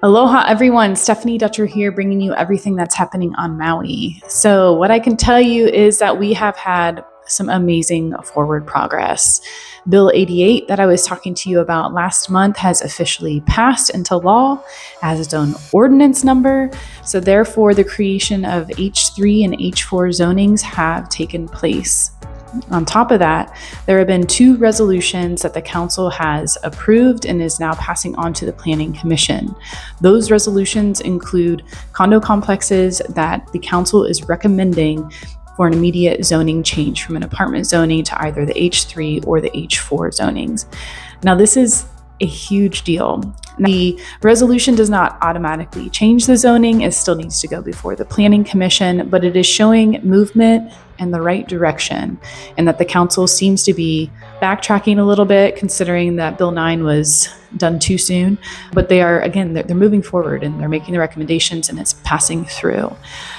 Aloha everyone, Stephanie Dutcher here bringing you everything that's happening on Maui. So what I can tell you is that we have had some amazing forward progress. Bill 88 that I was talking to you about last month has officially passed into law as its own ordinance number. So therefore the creation of H-3 and H-4 zonings have taken place. On top of that, there have been 2 resolutions that the council has approved and is now passing on to the Planning Commission. Those resolutions include condo complexes that the council is recommending for an immediate zoning change from an apartment zoning to either the H-3 or the H-4 zonings. Now, this is a huge deal. The resolution does not automatically change the zoning. It still needs to go before the Planning Commission, but it is showing movement in the right direction and that the council seems to be backtracking a little bit considering that Bill 9 was done too soon. But they are, again, they're moving forward and they're making the recommendations and it's passing through.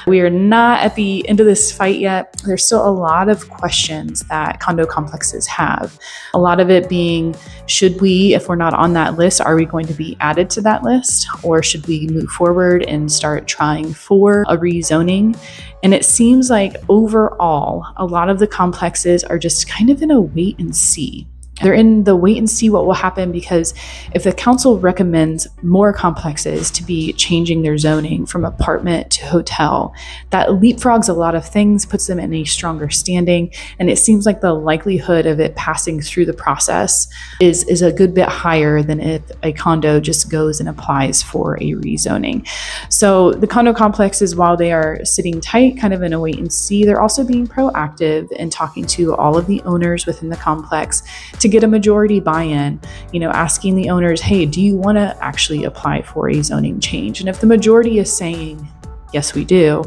We are not at the end of this fight yet. There's still a lot of questions that condo complexes have. A lot of it being, should we, if we're not on that list, are we going to be added to that list? Or should we move forward and start trying for a rezoning? And it seems like overall, a lot of the complexes are just kind of in a wait and see. They're in the wait and see what will happen, because if the council recommends more complexes to be changing their zoning from apartment to hotel, that leapfrogs a lot of things, puts them in a stronger standing, and it seems like the likelihood of it passing through the process is a good bit higher than if a condo just goes and applies for a rezoning. So the condo complexes, while they are sitting tight, kind of in a wait and see, they're also being proactive and talking to all of the owners within the complex to get a majority buy-in, asking the owners, hey, do you want to actually apply for a zoning change? And if the majority is saying, yes, we do,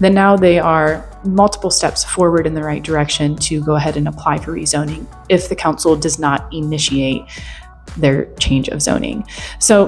then now they are multiple steps forward in the right direction to go ahead and apply for rezoning if the council does not initiate their change of zoning. So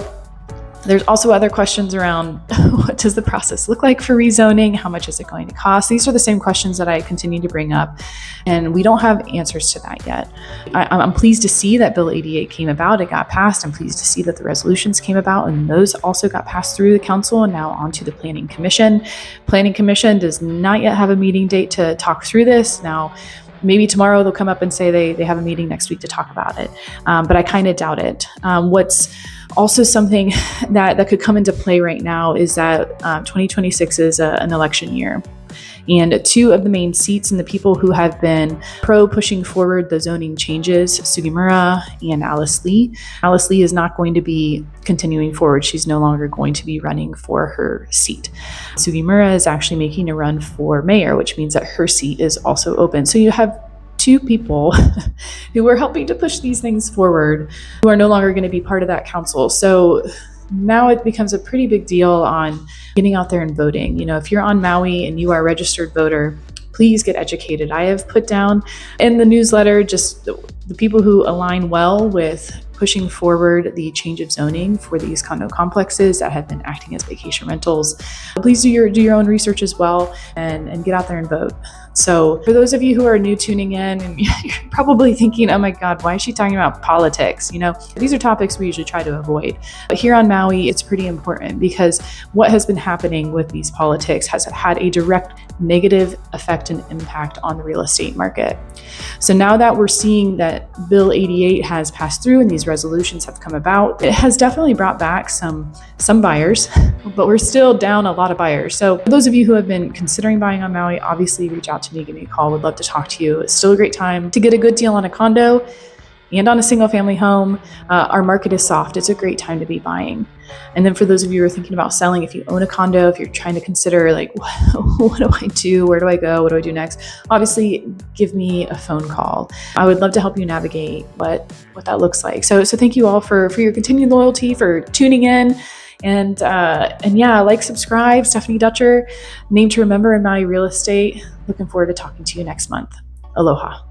there's also other questions around what does the process look like for rezoning? How much is it going to cost? These are the same questions that I continue to bring up, and we don't have answers to that yet. I'm pleased to see that Bill 88 came about, it got passed. I'm pleased to see that the resolutions came about and those also got passed through the council and now onto the Planning Commission. Planning Commission does not yet have a meeting date to talk through this. Now, maybe tomorrow they'll come up and say they have a meeting next week to talk about it, but I kind of doubt it. What's also something that could come into play right now is that 2026 is an election year. And 2 of the main seats and the people who have been pushing forward the zoning changes, Sugimura and Alice Lee. Alice Lee is not going to be continuing forward. She's no longer going to be running for her seat. Sugimura is actually making a run for mayor, which means that her seat is also open. So you have 2 people who are helping to push these things forward who are no longer going to be part of that council. So now it becomes a pretty big deal on getting out there and voting. If you're on Maui and you are a registered voter, please get educated. I have put down in the newsletter just the people who align well with pushing forward the change of zoning for these condo complexes that have been acting as vacation rentals. Please do your own research as well and get out there and vote. So for those of you who are new tuning in and you're probably thinking, oh my God, why is she talking about politics? These are topics we usually try to avoid. But here on Maui, it's pretty important because what has been happening with these politics has had a direct negative effect and impact on the real estate market. So now that we're seeing that Bill 88 has passed through and these resolutions have come about, it has definitely brought back some buyers, but we're still down a lot of buyers. So for those of you who have been considering buying on Maui, obviously reach out to me, give me a call. Would love to talk to you. It's still a great time to get a good deal on a condo and on a single family home. Our market is soft. It's a great time to be buying. And then for those of you who are thinking about selling, if you own a condo, if you're trying to consider like, what do I do? Where do I go? What do I do next? Obviously, give me a phone call. I would love to help you navigate what that looks like. So thank you all for your continued loyalty, for tuning in. And yeah, subscribe. Stephanie Dutcher, name to remember in Maui Real Estate. Looking forward to talking to you next month. Aloha.